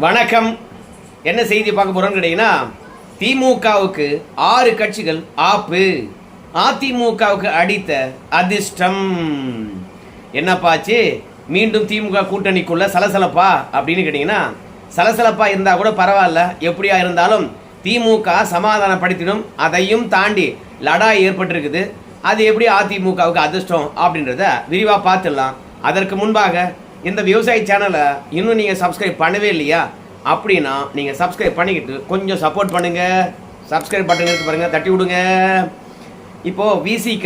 வணக்கம். என்ன செய்தி பார்க்க போறோம்னு கேட்டீங்கன்னா, திமுகவுக்கு 6 கட்சிகள் ஆப்பு, அதிமுகவுக்கு அடித்த அதிர்ஷ்டம். என்னப்பாச்சு, மீண்டும் திமுக கூட்டணிக்குள்ள சலசலப்பா அப்படின்னு கேட்டீங்கன்னா, சலசலப்பா இருந்தா கூட பரவாயில்ல, எப்படியா இருந்தாலும் திமுக சமாதானப்படுத்திடும். அதையும் தாண்டி லடாய் ஏற்பட்டிருக்குது. அது எப்படி அதிமுகவுக்கு அதிர்ஷ்டம் அப்படின்றத விரிவாக பார்த்துடலாம். அதற்கு முன்பாக இந்த விவசாய சேனலை இன்னும் நீங்கள் சப்ஸ்கிரைப் பண்ணவே இல்லையா அப்படின்னா நீங்கள் சப்ஸ்கிரைப் பண்ணிக்கிட்டு கொஞ்சம் சப்போர்ட் பண்ணுங்கள். சப்ஸ்கிரைப் பட்டன் இருக்கு பாருங்கள், தட்டி விடுங்க. இப்போது விசிக,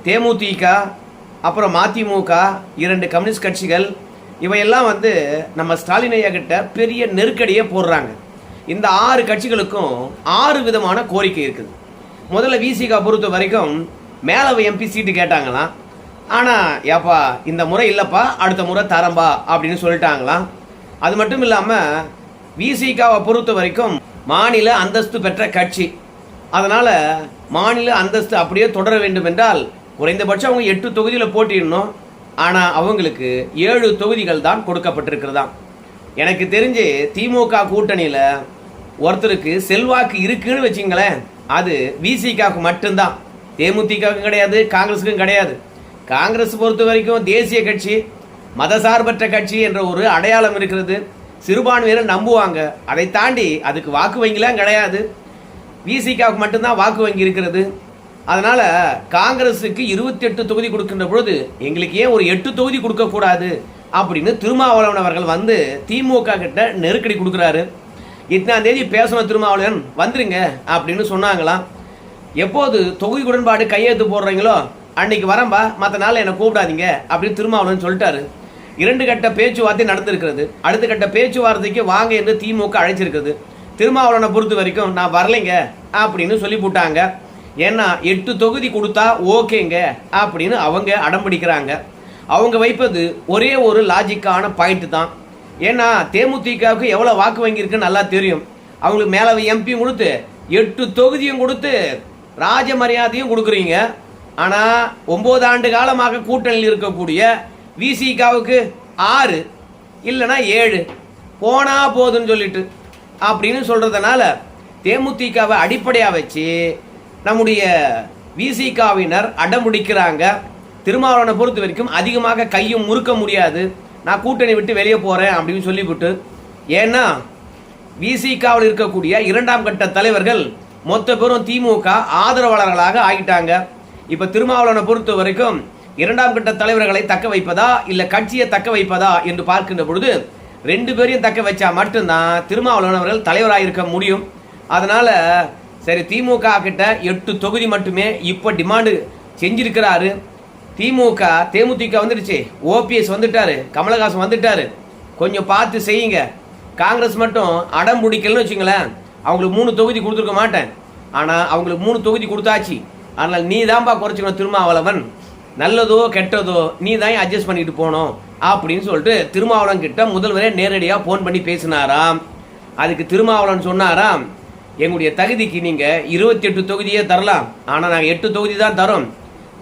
தேமுதிக, அப்புறம் மதிமுக, 2 கம்யூனிஸ்ட் கட்சிகள் இவையெல்லாம் நம்ம ஸ்டாலின் ஐயா கிட்ட பெரிய நெருக்கடியை போடுறாங்க. இந்த 6 கட்சிகளுக்கும் 6 விதமான கோரிக்கை இருக்குது. முதல்ல விசிக பொறுத்த வரைக்கும் மேலவை எம்பி சீட்டு கேட்டாங்களாம். ஆனால் ஏப்பா இந்த முறை இல்லைப்பா, அடுத்த முறை தரம்பா அப்படின்னு சொல்லிட்டாங்களாம். அது மட்டும் இல்லாமல் விசிகாவை பொறுத்த வரைக்கும் மாநில அந்தஸ்து பெற்ற கட்சி. அதனால் மாநில அந்தஸ்து அப்படியே தொடர வேண்டும் என்றால் குறைந்தபட்சம் அவங்க 8 தொகுதியில் போட்டிடணும். ஆனால் அவங்களுக்கு 7 தொகுதிகள் தான் கொடுக்கப்பட்டிருக்கிறதாம். எனக்கு தெரிஞ்சு திமுக கூட்டணியில் ஒருத்தருக்கு செல்வாக்கு இருக்குன்னு வச்சிங்களேன், அது விசிகாவுக்கு மட்டும்தான். தேமுதிகவுக்கும் கிடையாது, காங்கிரஸுக்கும் கிடையாது. காங்கிரஸ் பொறுத்த வரைக்கும் தேசிய கட்சி, மதசார்பற்ற கட்சி என்ற ஒரு அடையாளம் இருக்கிறது. சிறுபான்மையினர் நம்புவாங்க. அதை தாண்டி அதுக்கு வாக்கு வங்கிலாம் கிடையாது. விசிகாவுக்கு மட்டும்தான் வாக்கு வங்கி இருக்கிறது. அதனால் காங்கிரஸுக்கு 28 தொகுதி கொடுக்கின்ற பொழுது எங்களுக்கு ஏன் ஒரு 8 தொகுதி கொடுக்கக்கூடாது அப்படின்னு திருமாவளவன் அவர்கள் திமுக கிட்ட நெருக்கடி கொடுக்குறாரு. இத்தனாம் தேதி பேசணும் திருமாவளவன் வந்துருங்க அப்படின்னு சொன்னாங்களாம். எப்போது தொகுதி உடன்பாடு கையெழுத்து போடுறீங்களோ அன்னைக்கு வரம்பா, மற்ற நாள் என்னை கூப்பிடாதீங்க அப்படின்னு திருமாவளவன் சொல்லிட்டாரு. 2 கட்ட பேச்சுவார்த்தை நடந்திருக்கிறது. அடுத்த கட்ட பேச்சுவார்த்தைக்கு வாங்க என்று திமுக அழைச்சிருக்கிறது. திருமாவளவனை பொறுத்த வரைக்கும் நான் வரலைங்க அப்படின்னு சொல்லி போட்டாங்க. ஏன்னா 8 தொகுதி கொடுத்தா ஓகேங்க அப்படின்னு அவங்க அடம்பிடிக்கிறாங்க. அவங்க வைப்பது ஒரே ஒரு லாஜிக்கான பாயிண்ட் தான். ஏன்னா தேமுதிகவுக்கு எவ்வளோ வாக்கு வாங்கியிருக்குன்னு நல்லா தெரியும். அவங்களுக்கு மேலவை எம்பியும் கொடுத்து 8 தொகுதியும் கொடுத்து ராஜ மரியாதையும் கொடுக்குறீங்க. ஆனால் 9 ஆண்டு காலமாக கூட்டணியில் இருக்கக்கூடிய விசிகாவுக்கு 6 இல்லைன்னா 7 போனா போதுன்னு சொல்லிட்டு அப்படின்னு சொல்றதுனால தேமுதிகவை அடிப்படையாக வச்சு நம்முடைய விசிகாவினர் அடம்பிடிக்கிறாங்க. திருமாவளவனை பொறுத்த வரைக்கும் அதிகமாக கையும் முறுக்க முடியாது. நான் கூட்டணி விட்டு வெளியே போறேன் அப்படின்னு சொல்லிவிட்டு, ஏன்னா விசிகாவில் இருக்கக்கூடிய 2ஆம் கட்ட தலைவர்கள் மொத்த பேரும் திமுக ஆதரவாளர்களாக ஆகிட்டாங்க. இப்ப திருமாவளவனை பொறுத்த வரைக்கும் 2ஆம் கட்ட தலைவர்களை தக்க வைப்பதா இல்ல கட்சியை தக்க வைப்பதா என்று பார்க்கின்ற பொழுது 2 பேரையும் தக்க வச்சா மட்டும்தான் திருமாவளவன் அவர்கள் தலைவராக இருக்க முடியும். அதனால சரி, திமுக கிட்ட 8 தொகுதி மட்டுமே இப்ப டிமாண்டு செஞ்சிருக்கிறாரு. தேமுதிக வந்துடுச்சு, ஓபிஎஸ் வந்துட்டாரு, கமலஹாசன் வந்துட்டாரு, கொஞ்சம் பார்த்து செய்யுங்க. காங்கிரஸ் மட்டும் அடம் பிடிக்கலன்னு வச்சுங்களேன், அவங்களுக்கு 3 தொகுதி கொடுத்துருக்க மாட்டேன். ஆனால் அவங்களுக்கு 3 தொகுதி கொடுத்தாச்சு. அதனால் நீ தான்ப்பா குறைச்சிக்கணும் திருமாவளவன், நல்லதோ கெட்டதோ நீ தான் அட்ஜஸ்ட் பண்ணிட்டு போனோம் அப்படின்னு சொல்லிட்டு திருமாவளவன் கிட்ட முதல்வரே நேரடியாக ஃபோன் பண்ணி பேசினாராம். அதுக்கு திருமாவளவன் சொன்னாராம், எங்களுடைய தகுதிக்கு நீங்கள் 28 தொகுதியே தரலாம், ஆனால் நாங்கள் 8 தொகுதி தான் தரோம்.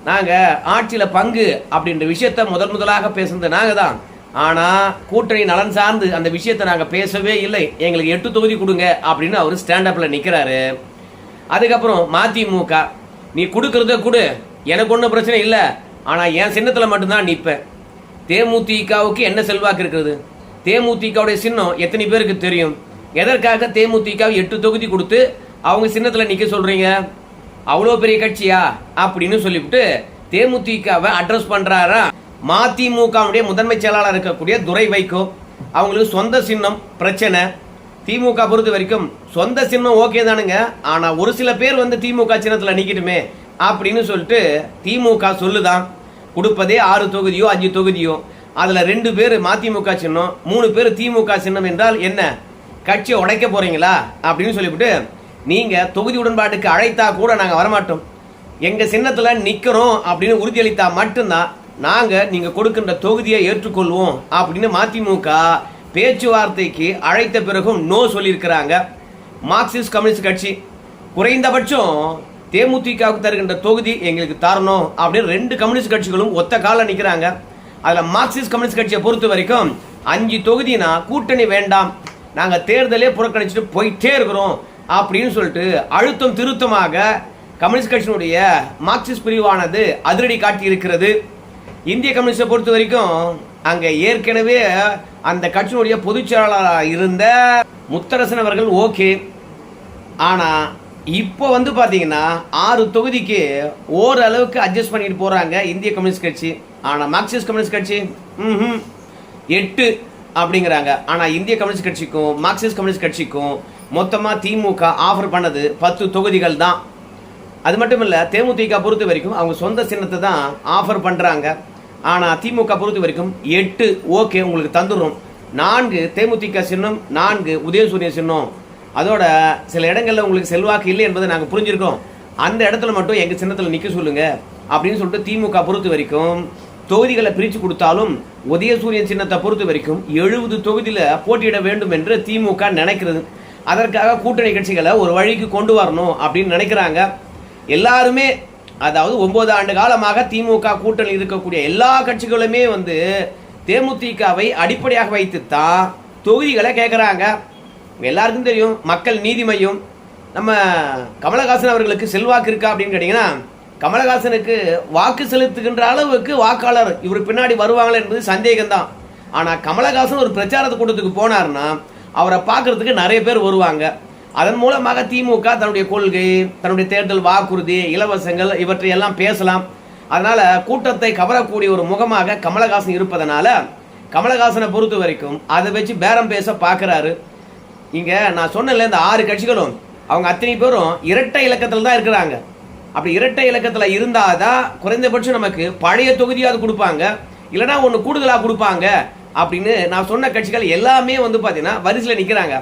நாங்கள் ஆட்சியில் பங்கு அப்படின்ற விஷயத்த முதலாக பேசுனது நாங்கள் தான். ஆனால் கூட்டணி நலன் சார்ந்து அந்த விஷயத்தை நாங்கள் பேசவே இல்லை, எங்களுக்கு 8 தொகுதி கொடுங்க அப்படின்னு அவர் ஸ்டாண்டப்பில் நிற்கிறாரு. அதுக்கப்புறம் மதிமுக, நீ கொடுக்கறத கொடு, எனக்கு ஒன்றும் பிரச்சனை இல்லை, ஆனால் என் சின்னத்தில் மட்டும்தான் நிற்பேன். தேமுதிகவுக்கு என்ன செல்வாக்கு இருக்கிறது? தேமுதிகவுடைய சின்னம் எத்தனை பேருக்கு தெரியும்? எதற்காக தேமுதிக 8 தொகுதி கொடுத்து அவங்க சின்னத்தில் நிற்க சொல்றீங்க? அவ்வளோ பெரிய கட்சியா அப்படின்னு சொல்லிவிட்டு தேமுதிகவை அட்ரஸ் பண்றாரா. மதிமுகவுடைய முதன்மை செயலாளர் இருக்கக்கூடிய துரை வைகோ, அவங்களுக்கு சொந்த சின்னம் பிரச்சனை. திமுக பொறுத்த வரைக்கும் சொந்த சின்னம் ஓகே தானுங்க, ஆனால் ஒரு சில பேர் திமுக சின்னத்தில் நிற்கட்டுமே அப்படின்னு சொல்லிட்டு திமுக சொல்லுதான். கொடுப்பதே 6 தொகுதியோ 5 தொகுதியோ, அதில் 2 பேர் மதிமுக சின்னம், 3 பேர் திமுக சின்னம் என்றால் என்ன, கட்சியை உடைக்க போறீங்களா அப்படின்னு சொல்லிவிட்டு, நீங்கள் தொகுதி உடன்பாட்டுக்கு அழைத்தா கூட நாங்கள் வரமாட்டோம், எங்கள் சின்னத்தில் நிற்கிறோம் அப்படின்னு உறுதியளித்தா மட்டும்தான் நாங்கள் நீங்கள் கொடுக்கின்ற தொகுதியை ஏற்றுக்கொள்வோம் அப்படின்னு மதிமுக பேச்சுவார்த்தைக்கு அழைத்த பிறகும் நோ சொல்லியிருக்கிறாங்க. மார்க்சிஸ்ட் கம்யூனிஸ்ட் கட்சி குறைந்தபட்சம் தேமுதிகவுக்கு தருகின்ற தொகுதி எங்களுக்கு தரணும் அப்படின்னு 2 கம்யூனிஸ்ட் கட்சிகளும் ஒத்த கால நிற்கிறாங்க. அதில் மார்க்சிஸ்ட் கம்யூனிஸ்ட் கட்சியை பொறுத்த வரைக்கும் 5 தொகுதினா கூட்டணி வேண்டாம், நாங்கள் தேர்தலே புறக்கணிச்சுட்டு போயிட்டே இருக்கிறோம் அப்படின்னு சொல்லிட்டு அழுத்தம் திருத்தமாக கம்யூனிஸ்ட் கட்சியினுடைய மார்க்சிஸ்ட் பிரிவானது அதிரடி காட்டி இருக்கிறது. இந்திய கம்யூனிஸ்டை பொறுத்த வரைக்கும் அங்கே ஏற்கனவே அந்த கட்சியினுடைய பொதுச் செயலாளராக இருந்த முத்தரசன் அவர்கள் ஓகே. ஆனால் இப்போ வந்து பார்த்தீங்கன்னா 6 தொகுதிக்கு ஓரளவுக்கு அட்ஜஸ்ட் பண்ணிட்டு போகிறாங்க இந்திய கம்யூனிஸ்ட் கட்சி. ஆனால் மார்க்சிஸ்ட் கம்யூனிஸ்ட் கட்சி 8 அப்படிங்கிறாங்க. ஆனால் இந்திய கம்யூனிஸ்ட் கட்சிக்கும் மார்க்சிஸ்ட் கம்யூனிஸ்ட் கட்சிக்கும் மொத்தமாக திமுக ஆஃபர் பண்ணது 10 தொகுதிகள் தான். அது மட்டும் இல்லை, தேமுதிக பொறுத்த வரைக்கும் அவங்க சொந்த சின்னத்தை தான் ஆஃபர் பண்ணுறாங்க. ஆனால் திமுக பொறுத்த வரைக்கும் 8 ஓகே உங்களுக்கு தந்துடுறோம். 4 தேமுதிக சின்னம், 4 உதயசூரியன் சின்னம். அதோட சில இடங்களில் உங்களுக்கு செல்வாக்கு இல்லை என்பதை நாங்கள் புரிஞ்சிருக்கோம். அந்த இடத்துல மட்டும் எங்கள் சின்னத்தில் நிற்க சொல்லுங்க அப்படின்னு சொல்லிட்டு திமுக பொறுத்த வரைக்கும் தொகுதிகளை பிரித்து கொடுத்தாலும் உதயசூரியன் சின்னத்தை பொறுத்த வரைக்கும் 70 தொகுதியில் போட்டியிட வேண்டும் என்று திமுக நினைக்கிறது. அதற்காக கூட்டணி கட்சிகளை ஒரு வழிக்கு கொண்டு வரணும் அப்படின்னு நினைக்கிறாங்க எல்லாருமே. அதாவது 9 ஆண்டு காலமாக திமுக கூட்டணி இருக்கக்கூடிய எல்லா கட்சிகளுமே வந்து தேமுதிகவை அடிப்படையாக வைத்துத்தான் தொகுதிகளை கேட்குறாங்க. எல்லாருக்கும் தெரியும், மக்கள் நீதி மையம் நம்ம கமலஹாசன் அவர்களுக்கு செல்வாக்கு இருக்கா அப்படின்னு கேட்டிங்கன்னா, கமலஹாசனுக்கு வாக்கு செலுத்துகின்ற அளவுக்கு வாக்காளர் இவர் பின்னாடி வருவாங்களே என்பது சந்தேகம்தான். ஆனால் கமலஹாசன் ஒரு பிரச்சாரத்தை கூட்டத்துக்கு போனார்னா அவரை பார்க்கறதுக்கு நிறைய பேர் வருவாங்க. அதன் மூலமாக திமுக தன்னுடைய கொள்கை, தன்னுடைய தேர்தல் வாக்குறுதி, இலவசங்கள் இவற்றையெல்லாம் பேசலாம். அதனால் கூட்டத்தை கவரக்கூடிய ஒரு முகமாக கமலஹாசன் இருப்பதனால கமலஹாசனை பொறுத்த வரைக்கும் அதை வச்சு பேரம் பேச பார்க்குறாரு. இங்கே நான் சொன்னல இந்த 6 கட்சிகளும் அவங்க அத்தனை பேரும் இரட்டை இலக்கத்தில் தான் இருக்கிறாங்க. அப்படி இரட்டை இலக்கத்தில் இருந்தால் தான் குறைந்தபட்சம் நமக்கு பழைய தொகுதியாவது கொடுப்பாங்க, இல்லைனா ஒன்று கூடுதலாக கொடுப்பாங்க அப்படின்னு நான் சொன்ன கட்சிகள் எல்லாமே வந்து பார்த்தீங்கன்னா வரிசையில் நிற்கிறாங்க.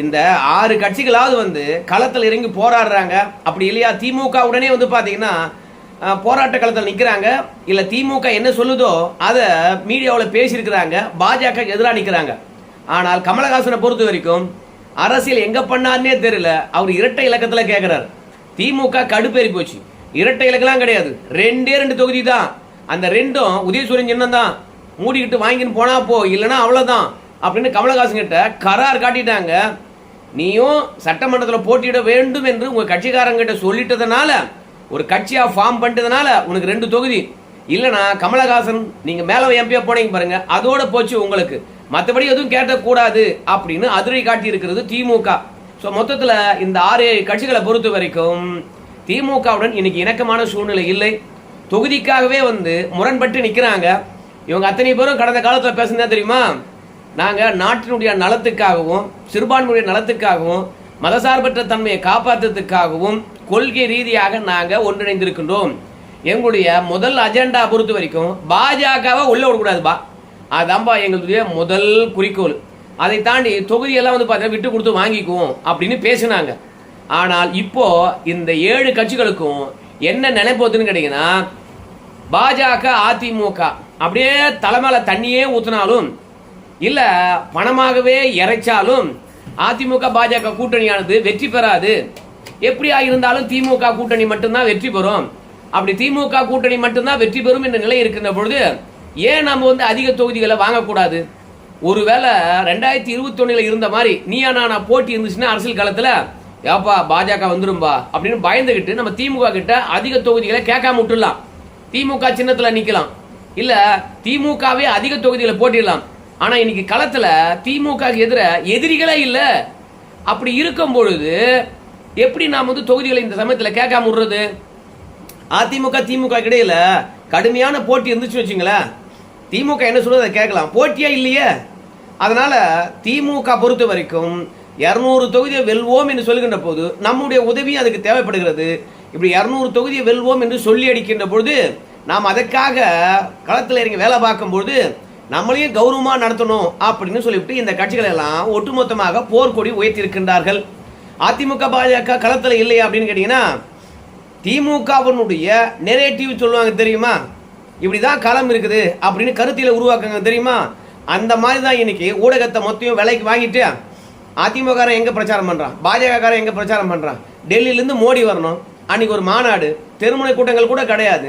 இந்த 6 கட்சிகளாவது வந்து களத்தில் இறங்கி போராடுறாங்க. அப்படி இல்லையா திமுக உடனே வந்து பார்த்தீங்கன்னா போராட்ட களத்தில் நிற்கிறாங்க. இல்லை திமுக என்ன சொல்லுதோ அதை மீடியாவில் பேசியிருக்கிறாங்க, பாஜக எதிராக நிற்கிறாங்க. ஆனால் கமலஹாசனை பொறுத்த வரைக்கும் அரசியல் எங்கே பண்ணார்னே தெரியல. அவர் இரட்டை இலக்கத்தில் கேட்குறாரு. திமுக கடுப்பேறி போச்சு. இரட்டை இலக்கெல்லாம் கிடையாது, 2 தொகுதி தான். அந்த 2ம் உதயசூரியன் சின்னம் தான். மூடிக்கிட்டு வாங்கின்னு போனா போ, இல்லைன்னா அவ்வளோதான் அப்படின்னு கமலஹாசன் கிட்ட கரார் காட்டிட்டாங்க. நீயும் சட்டமன்றத்தில் போட்டியிட வேண்டும் என்று உங்கள் கட்சிக்காரங்கிட்ட சொல்லிட்டதுனால, ஒரு கட்சியாக ஃபார்ம் பண்ணிட்டதுனால உனக்கு 2 தொகுதி. இல்லைனா கமலஹாசன் நீங்கள் மேலே எம்பியா போனீங்க பாருங்க, அதோட போச்சு உங்களுக்கு. மற்றபடி எதுவும் கேட்டக்கூடாது அப்படின்னு அதிரை காட்டி இருக்கிறது திமுக. ஸோ மொத்தத்தில் இந்த 6 கட்சிகளை பொறுத்த வரைக்கும் திமுகவுடன் இன்னைக்கு இணக்கமான சூழ்நிலை இல்லை. தொகுதிக்காகவே வந்து முரண்பட்டு நிற்கிறாங்க. இவங்க அத்தனை பேரும் கடந்த காலத்தில் பேசுனதா தெரியுமா, நாங்கள் நாட்டினுடைய நலத்துக்காகவும் சிறுபான்மையுடைய நலத்துக்காகவும் மதசார்பற்ற தன்மையை காப்பாற்றுறதுக்காகவும் கொள்கை ரீதியாக நாங்கள் ஒன்றிணைந்திருக்கின்றோம். எங்களுடைய முதல் அஜெண்டா பொறுத்த வரைக்கும் பாஜகவை உள்ள விடக்கூடாதுப்பா, அதான்பா எங்களுடைய முதல் குறிக்கோள். அதை தாண்டி தொகுதியெல்லாம் வந்து பார்த்தீங்கன்னா விட்டு கொடுத்து வாங்கிக்குவோம் அப்படின்னு பேசினாங்க. ஆனால் இப்போ இந்த 7 கட்சிகளுக்கும் என்ன நினைப்போதுன்னு கேட்டீங்கன்னா, பாஜக அதிமுக அப்படியே தலைமையில தண்ணியே ஊற்றினாலும் இல்லை பணமாகவே இறைச்சாலும் அதிமுக பாஜக கூட்டணியானது வெற்றி பெறாது. எப்படியா இருந்தாலும் திமுக கூட்டணி மட்டும்தான் வெற்றி பெறும். அப்படி திமுக கூட்டணி மட்டும்தான் வெற்றி பெறும் என்ற நிலை இருக்கின்ற பொழுது ஏன் நம்ம வந்து அதிக தொகுதிகளை வாங்கக்கூடாது? ஒருவேளை 2021 இருந்த மாதிரி நீயா நானா போட்டி இருந்துச்சுன்னா அரசியல் காலத்தில் ஏப்பா பாஜக வந்துரும்பா அப்படின்னு பயந்துகிட்டு நம்ம திமுக கிட்ட அதிக தொகுதிகளை கேட்காம விட்டுடலாம். திமுக சின்னத்தில் நிற்கலாம், இல்லை திமுகவே அதிக தொகுதிகளை போட்டிடலாம். ஆனால் இன்னைக்கு களத்தில் திமுக எதிரிகளே இல்லை. அப்படி இருக்கும் பொழுது எப்படி நாம் வந்து தொகுதிகளை இந்த சமயத்தில் கேட்காம விடுறது? அதிமுக திமுக இடையில கடுமையான போட்டி இருந்துச்சு வச்சுங்களேன், திமுக என்ன சொல்றது அதை கேட்கலாம், போட்டியா இல்லையே. அதனால திமுக பொறுத்த வரைக்கும் 200 தொகுதியை வெல்வோம் என்று சொல்கின்ற போது நம்முடைய உதவியும் அதுக்கு தேவைப்படுகிறது. இப்படி 200 தொகுதியை வெல்வோம் என்று சொல்லி அடிக்கின்ற பொழுது நாம் அதற்காக களத்தில் இறங்கி வேலை பார்க்கும்பொழுது நம்மளையும் கௌரவமாக நடத்தணும் அப்படின்னு சொல்லிவிட்டு இந்த கட்சிகள் எல்லாம் ஒட்டுமொத்தமாக போர்க்கொடி உயர்த்தியிருக்கின்றார்கள். அதிமுக பாஜக களத்தில் இல்லை அப்படின்னு கேட்டீங்கன்னா, திமுகவினுடைய நெரேட்டிவ் சொல்லுவாங்க தெரியுமா, இப்படிதான் களம் இருக்குது அப்படின்னு கருத்தில உருவாக்குங்க தெரியுமா. அந்த மாதிரி தான் இன்னைக்கு ஊடகத்தை மொத்தம் விலைக்கு வாங்கிட்டு அதிமுக எங்க பிரச்சாரம் பண்றான், பாஜக எங்க பிரச்சாரம் பண்றான். டெல்லியிலேருந்து மோடி வரணும், அன்னைக்கு ஒரு மாநாடு, தெருமுனை கூட்டங்கள் கூட கிடையாது.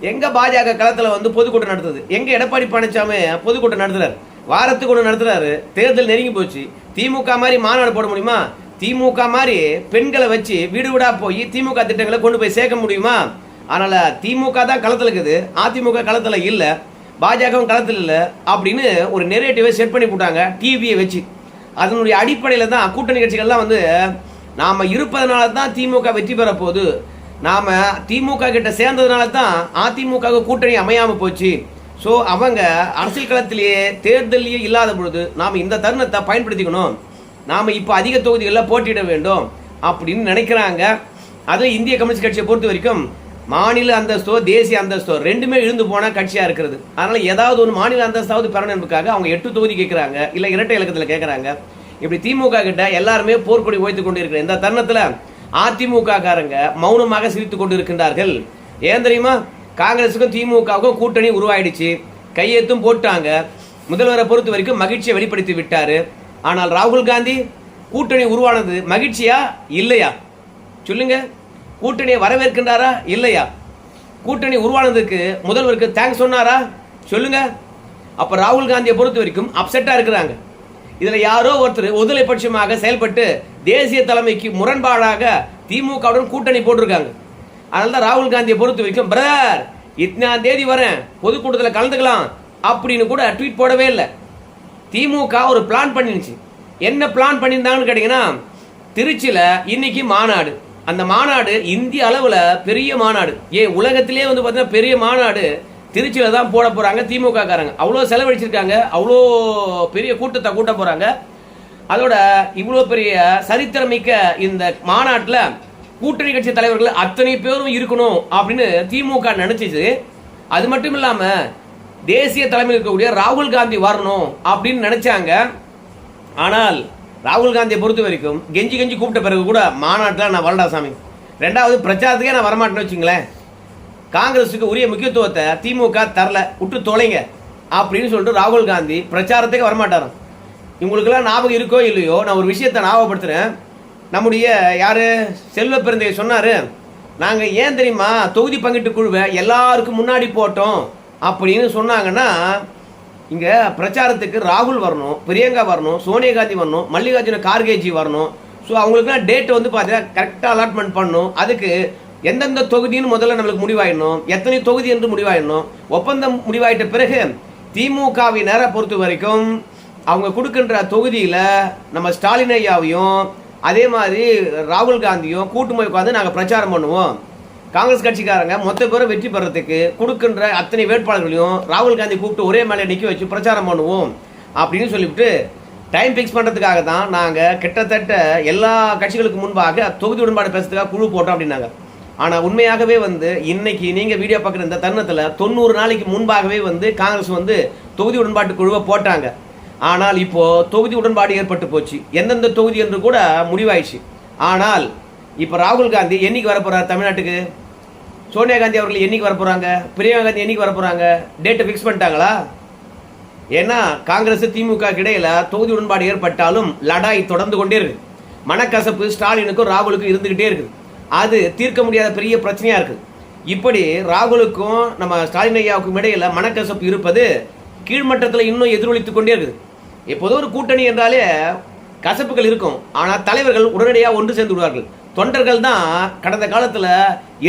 எங்க பாஜக களத்தில் வந்து பொதுக்கூட்டம் நடத்துது, எங்க எடப்பாடி பழனிசாமி பொதுக்கூட்டம் நடத்துறாரு. வாரத்துக்கு ஒன்று நடத்துறாரு. தேர்தல் நெருங்கி போச்சு. திமுக மாதிரி மாநாடு போட முடியுமா? திமுக மாதிரி பெண்களை வச்சு வீடு வீடா போய் திமுக திட்டங்களை கொண்டு போய் சேர்க்க முடியுமா? அதனால திமுக தான் களத்தில் இருக்குது, அதிமுக களத்தில் இல்லை, பாஜகவும் களத்தில் இல்லை அப்படின்னு ஒரு நெரேட்டிவை செட் பண்ணி போட்டாங்க டிவியை வச்சு. அதனுடைய அடிப்படையில் தான் கூட்டணி கட்சிகள்லாம் வந்து நாம் இருப்பதனால தான் திமுக வெற்றி பெற போகுது, நாம் திமுக கிட்ட சேர்ந்ததுனால தான் அதிமுக கூட்டணி அமையாமல் போச்சு. ஸோ அவங்க அரசியல் களத்திலேயே தேர்தலையே இல்லாத பொழுது நாம் இந்த தருணத்தை பயன்படுத்திக்கணும், நாம் இப்போ அதிக தொகுதிகளில் போட்டியிட வேண்டும் அப்படின்னு நினைக்கிறாங்க. அதில் இந்திய கம்யூனிஸ்ட் கட்சியை பொறுத்த வரைக்கும் மாநில அந்தஸ்தோ தேசிய அந்தஸ்தோ ரெண்டுமே இழுந்து போன கட்சியாக இருக்கிறது. அதனால் ஏதாவது ஒரு மாநில அந்தஸ்தாவது பெறணும் என்பதுக்காக அவங்க 8 தொகுதி கேட்குறாங்க, இல்லை இரட்டை இலக்கத்தில் கேட்குறாங்க. இப்படி திமுக கிட்ட எல்லாருமே போர்க்கொடி ஓய்த்து கொண்டு இருக்கிற இந்த தருணத்தில் அதிமுக காரங்க மௌனமாக சிரித்து கொண்டு இருக்கின்றார்கள். ஏன் தெரியுமா? காங்கிரஸுக்கும் திமுகவுக்கும் கூட்டணி உருவாயிடுச்சு, கையெழுத்தும் போட்டாங்க. முதல்வரை பொறுத்த வரைக்கும் மகிழ்ச்சியை வெளிப்படுத்தி விட்டாரு. ஆனால் ராகுல் காந்தி கூட்டணி உருவானது மகிழ்ச்சியா இல்லையா? சொல்லுங்க. கூட்டணியை வரவேற்கின்றாரா இல்லையா? கூட்டணி உருவானதுக்கு முதல்வருக்கு தேங்க்ஸ் சொன்னாரா? சொல்லுங்க. அப்ப ராகுல் காந்தியை பொறுத்த வரைக்கும் அப்செட்டா இருக்கிறாங்க. இதுல யாரோ ஒருத்தர் ஒதுலை பட்சமாக செயல்பட்டு தேசிய தலைமைக்கு முரண்பாடாக திமுகவுடன் கூட்டணி போட்டிருக்காங்க. அதனால தான் ராகுல் காந்தியை பொறுத்த வரைக்கும் பிரதர் இத்தனாம் தேதி வரேன், பொதுக்கூட்டத்தில் கலந்துக்கலாம் அப்படின்னு கூட ட்வீட் போடவே இல்லை. திமுக ஒரு பிளான் பண்ணிருச்சு. என்ன பிளான் பண்ணியிருந்தாங்கன்னு கேட்டீங்கன்னா, திருச்சியில் இன்னைக்கு மாநாடு. அந்த மாநாடு இந்திய அளவில் பெரிய மாநாடு, உலகத்திலே வந்து பார்த்தீங்கன்னா பெரிய மாநாடு திருச்சியில் தான் போட போகிறாங்க திமுக காரங்க. அவ்வளோ செலவழிச்சிருக்காங்க, அவ்வளோ பெரிய கூட்டத்தை கூட்ட போகிறாங்க. அதோட இவ்வளோ பெரிய சரித்திரமிக்க இந்த மாநாட்டில் கூட்டணி கட்சி தலைவர்கள் அத்தனை பேரும் இருக்கணும் அப்படின்னு திமுக நினைச்சிச்சு. அது மட்டும் இல்லாமல் தேசிய தலைமையில் இருக்கக்கூடிய ராகுல் காந்தி வரணும் அப்படின்னு நினைச்சாங்க. ஆனால் ராகுல் காந்தியை பொறுத்த வரைக்கும் கெஞ்சி கெஞ்சி கூப்பிட்ட பிறகு கூட மாநாட்டில் நான் வரண்டா சாமி, ரெண்டாவது பிரச்சாரத்துக்கே நான் வரமாட்டேன்னு வச்சுங்களேன், காங்கிரஸுக்கு உரிய முக்கியத்துவத்தை திமுக தரல, விட்டு தொலைங்க அப்படின்னு சொல்லிட்டு ராகுல் காந்தி பிரச்சாரத்துக்கு வரமாட்டாராம். இவங்களுக்கெல்லாம் ஞாபகம் இருக்கோ இல்லையோ, நான் ஒரு விஷயத்தை ஞாபகப்படுத்துகிறேன். நம்முடைய யார் செல்வ பிறந்தைய சொன்னார், நாங்கள் ஏன் தெரியுமா தொகுதி பங்கிட்டு குழுவை எல்லாருக்கும் முன்னாடி போட்டோம் அப்படின்னு சொன்னாங்கன்னா, இங்கே பிரச்சாரத்துக்கு ராகுல் வரணும், பிரியங்கா வரணும், சோனியா காந்தி வரணும், மல்லிகார்ஜுன கார்கேஜி வரணும். ஸோ அவங்களுக்குலாம் டேட் வந்து பார்த்தீங்கன்னா கரெக்டாக அலாட்மெண்ட் பண்ணணும். அதுக்கு எந்தெந்த தொகுதின்னு முதல்ல நம்மளுக்கு முடிவாயிடணும், எத்தனை தொகுதி என்று முடிவாயிடணும். ஒப்பந்தம் முடிவாயிட்ட பிறகு திமுகவினரை பொறுத்த வரைக்கும் அவங்க கொடுக்கின்ற தொகுதியில் நம்ம ஸ்டாலின் ஐயாவையும் அதே மாதிரி ராகுல் காந்தியும் கூட்டுமை உட்காந்து நாங்கள் பிரச்சாரம் பண்ணுவோம். காங்கிரஸ் கட்சிக்காரங்க மொத்த பேரும் வெற்றி பெறத்துக்கு கொடுக்கின்ற அத்தனை வேட்பாளர்களையும் ராகுல் காந்தி கூப்பிட்டு ஒரே மேலே நிற்க வச்சு பிரச்சாரம் பண்ணுவோம் அப்படின்னு சொல்லிவிட்டு டைம் ஃபிக்ஸ் பண்ணுறதுக்காக தான் நாங்கள் கிட்டத்தட்ட எல்லா கட்சிகளுக்கு முன்பாக தொகுதி உடன்பாடு பேசுறதுக்காக குழு போட்டோம் அப்படின்னாங்க. ஆனால் உண்மையாகவே வந்து இன்னைக்கு நீங்கள் வீடியோ பார்க்குற இந்த தருணத்தில் 90 நாளைக்கு முன்பாகவே வந்து காங்கிரஸ் வந்து தொகுதி உடன்பாட்டு குழுவை போட்டாங்க. ஆனால் இப்போது தொகுதி உடன்பாடு ஏற்பட்டு போச்சு, எந்தெந்த தொகுதி என்று கூட முடிவாயிடுச்சு. ஆனால் இப்போ ராகுல் காந்தி என்னைக்கு வரப்போகிறார் தமிழ்நாட்டுக்கு, சோனியா காந்தி அவர்கள் என்னைக்கு வரப்போகிறாங்க, பிரியங்கா காந்தி என்னைக்கு வரப்போகிறாங்க, டேட்டை ஃபிக்ஸ் பண்ணிட்டாங்களா? ஏன்னா காங்கிரஸ் திமுக இடையில தொகுதி உடன்பாடு ஏற்பட்டாலும் லடாய் தொடர்ந்து கொண்டே இருக்கு. மனக்கசப்பு ஸ்டாலினுக்கும் ராகுலுக்கும் இருந்துகிட்டே இருக்குது. அது தீர்க்க முடியாத பெரிய பிரச்சனையா இருக்கு. இப்படி ராகுலுக்கும் நம்ம ஸ்டாலின் ஐயாவுக்கும் இடையில மனக்கசப்பு இருப்பது கீழ்மட்டத்தில் இன்னும் எதிரொலித்துக் கொண்டே இருக்குது. எப்போதோ ஒரு கூட்டணி என்றாலே கசப்புகள் இருக்கும், ஆனால் தலைவர்கள் உடனடியாக ஒன்று சேர்ந்து விடுவார்கள். தொண்டர்கள் தான் கடந்த காலத்தில்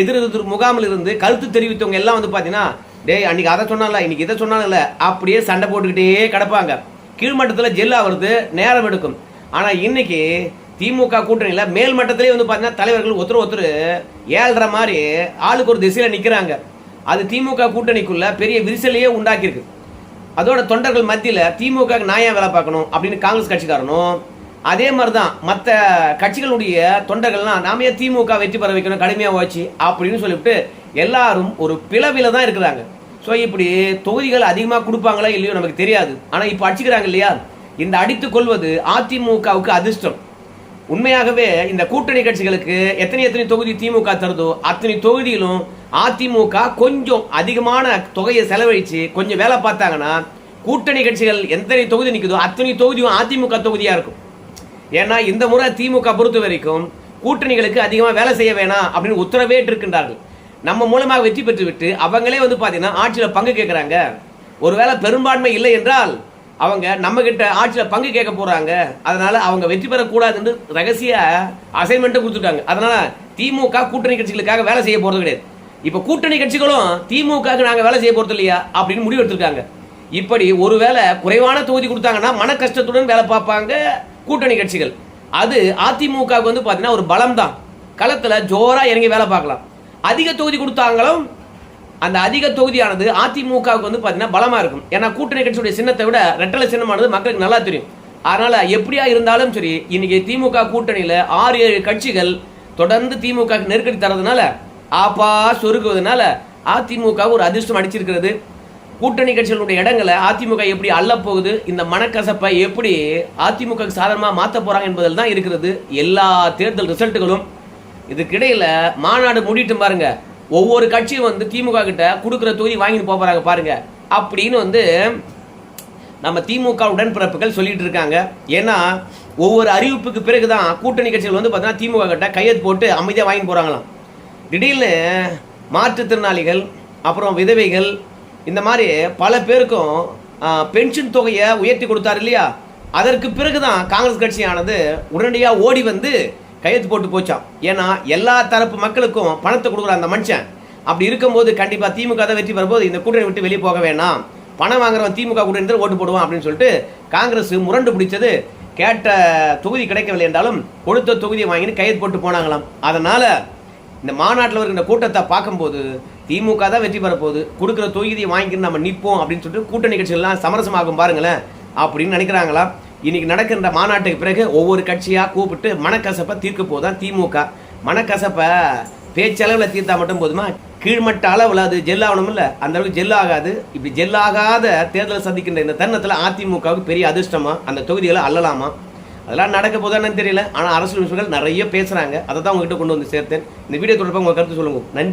எதிர் முகாமில் இருந்து கருத்து தெரிவித்தவங்க எல்லாம் வந்து பார்த்தீங்கன்னா, டேய் அன்னைக்கு அதை சொன்னால இன்னைக்கு இதை சொன்னாங்கல்ல அப்படியே சண்டை போட்டுக்கிட்டே கிடப்பாங்க. கீழ்மட்டத்தில் ஜெல்லா வருது, நேரம் எடுக்கும். ஆனால் இன்னைக்கு திமுக கூட்டணியில் மேல் மட்டத்திலே வந்து பார்த்தீங்கன்னா தலைவர்கள் ஒருத்தர் ஏழ்ற மாதிரி ஆளுக்கு ஒரு திசையில் நிற்கிறாங்க. அது திமுக கூட்டணிக்குள்ள பெரிய விரிசலையே உண்டாக்கியிருக்கு. அதோட தொண்டர்கள் மத்தியில் திமுக நான் ஏன் வேலை பார்க்கணும் அப்படின்னு காங்கிரஸ் கட்சிக்காரனும், அதே மாதிரி தான் மற்ற கட்சிகளுடைய தொண்டர்கள்லாம் நாம ஏன் திமுக வெற்றி பெற வைக்கணும் கடுமையாக வச்சு அப்படின்னு சொல்லிவிட்டு எல்லாரும் ஒரு பிளவில தான் இருக்கிறாங்க. ஸோ இப்படி தொகுதிகள் அதிகமாக கொடுப்பாங்களா இல்லையோ நமக்கு தெரியாது. ஆனால் இப்போ அடிச்சுக்கிறாங்க இல்லையா, இந்த அடித்து கொள்வது அதிமுகவுக்கு அதிர்ஷ்டம். உண்மையாகவே இந்த கூட்டணி கட்சிகளுக்கு எத்தனை தொகுதி திமுக தருதோ அத்தனை தொகுதியிலும் அதிமுக கொஞ்சம் அதிகமான தொகையை செலவழித்து கொஞ்சம் வேலை பார்த்தாங்கன்னா கூட்டணி கட்சிகள் எத்தனை தொகுதி நிற்குதோ அத்தனை தொகுதியும் அதிமுக தொகுதியாக இருக்கும். ஏன்னா இந்த முறை திமுக பொறுத்த வரைக்கும் கூட்டணிகளுக்கு அதிகமாக வேலை செய்ய வேணாம் அப்படின்னு உத்தரவேற்று இருக்கின்றார்கள். நம்ம மூலமாக வெற்றி பெற்று விட்டு அவங்களே வந்து பார்த்தீங்கன்னா ஆட்சியில் பங்கு கேட்குறாங்க. ஒருவேளை பெரும்பான்மை இல்லை என்றால் அவங்க நம்ம கிட்ட ஆட்சியில் பங்கு கேட்க போறாங்க, அதனால அவங்க வெற்றி பெறக்கூடாதுன்னு ரகசிய அசைன்மெண்ட்டை கொடுத்துட்டாங்க. அதனால திமுக கூட்டணி கட்சிகளுக்காக வேலை செய்ய போறது கிடையாது. இப்ப கூட்டணி கட்சிகளும் திமுக நாங்க வேலை செய்ய போறது இல்லையா அப்படின்னு முடிவு எடுத்திருக்காங்க. இப்படி ஒருவேளை குறைவான தொகுதி கொடுத்தாங்கன்னா மன கஷ்டத்துடன் வேலை பார்ப்பாங்க கூட்டணி கட்சிகள். அது அதிமுக வந்து பாத்தீங்கன்னா ஒரு பலம் தான், களத்துல ஜோரா இறங்கி வேலை பார்க்கலாம். அதிக தொகுதி கொடுத்தாங்களும் அந்த அதிக தொகுதியானது அதிமுகவுக்கு வந்து பாத்தீங்கன்னா பலமா இருக்கும். ஏன்னா கூட்டணி கட்சியுடைய சின்னத்தை விட ரெட்டலை சின்னமானது மக்களுக்கு நல்லா தெரியும். அதனால எப்படியா இருந்தாலும் சரி, இன்னைக்கு திமுக கூட்டணியில 6-7 கட்சிகள் தொடர்ந்து திமுக நெருக்கடி தரதுனால, ஆப்பா சொருக்குவதனால அதிமுக ஒரு அதிர்ஷ்டம் அடிச்சிருக்கிறது. கூட்டணி கட்சிகளுடைய இடங்களை அதிமுக எப்படி அள்ள போகுது, இந்த மனக்கசப்பை எப்படி அதிமுக சாதகமாக மாற்ற போறாங்க என்பதில் தான் இருக்கிறது எல்லா தேர்தல் ரிசல்ட்டுகளும். இதுக்கிடையில மாநாடு முடிட்டு பாருங்க, ஒவ்வொரு கட்சியும் வந்து திமுக கிட்ட கொடுக்குற தொகுதி வாங்கிட்டு போறாங்க பாருங்க அப்படின்னு வந்து நம்ம திமுக உடன்பிறப்புகள் சொல்லிட்டு இருக்காங்க. ஏன்னா ஒவ்வொரு அறிவிப்புக்கு பிறகுதான் கூட்டணி கட்சிகள் வந்து பார்த்தீங்கன்னா திமுக கிட்ட கையெழுத்து போட்டு அமைதியாக வாங்கி போறாங்களாம். திடீர்னு மாற்றுத்திறனாளிகள், அப்புறம் விதவைகள், இந்த மாதிரி பல பேருக்கும் பென்ஷன் தொகையை உயர்த்தி கொடுத்தாரு இல்லையா, அதற்கு பிறகுதான் காங்கிரஸ் கட்சியானது உடனடியாக ஓடி வந்து கையெழுத்து போட்டு போச்சான். ஏன்னா எல்லா தரப்பு மக்களுக்கும் பணத்தை கொடுக்குற அந்த மனுஷன் அப்படி இருக்கும்போது கண்டிப்பாக திமுக தான் வெற்றி பெறும்போது இந்த கூட்டணி விட்டு வெளியே போக வேணாம், பணம் வாங்குறவன் திமுக கூட்டணி ஓட்டு போடுவான் அப்படின்னு சொல்லிட்டு காங்கிரஸ் முரண்டு பிடிச்சது. கேட்ட தொகுதி கிடைக்கவில்லை என்றாலும் கொடுத்த தொகுதியை வாங்கிட்டு கையெழுத்து போட்டு போனாங்களாம். அதனால இந்த மாநாட்டில் வருகின்ற கூட்டத்தை பார்க்கும்போது திமுக தான் வெற்றி பெறப்போகுது, கொடுக்குற தொகுதியை வாங்கிட்டு நம்ம நிற்போம் அப்படின்னு சொல்லிட்டு கூட்டணி கட்சிகள்லாம் சமரசமாகும் பாருங்களேன் அப்படின்னு நினைக்கிறாங்களா. இன்னைக்கு நடக்கின்ற மாநாட்டுக்கு பிறகு ஒவ்வொரு கட்சியாக கூப்பிட்டு மனக்கசப்பை தீர்க்க போதான் திமுக. மனக்கசப்பை பேச்சளவில் தீர்த்தா மட்டும் போதுமா, கீழ்மட்ட அளவில் அது ஜெல்லாகணும் இல்லை, அந்த அளவுக்கு ஜெல்லாகாது. இப்படி ஜெல்லாகாத தேர்தலை சந்திக்கின்ற இந்த தருணத்தில் அதிமுகவுக்கு பெரிய அதிர்ஷ்டமா அந்த தொகுதிகளை அள்ளலாமா, அதெல்லாம் நடக்க போதான்னு தெரியல. ஆனால் அரசியல் விஷயங்கள் நிறைய பேசுகிறாங்க, அதை தான் உங்ககிட்ட கொண்டு வந்து சேர்த்தேன். இந்த வீடியோ தொடர்பாக உங்கள் கருத்து சொல்லுங்க. நன்றி.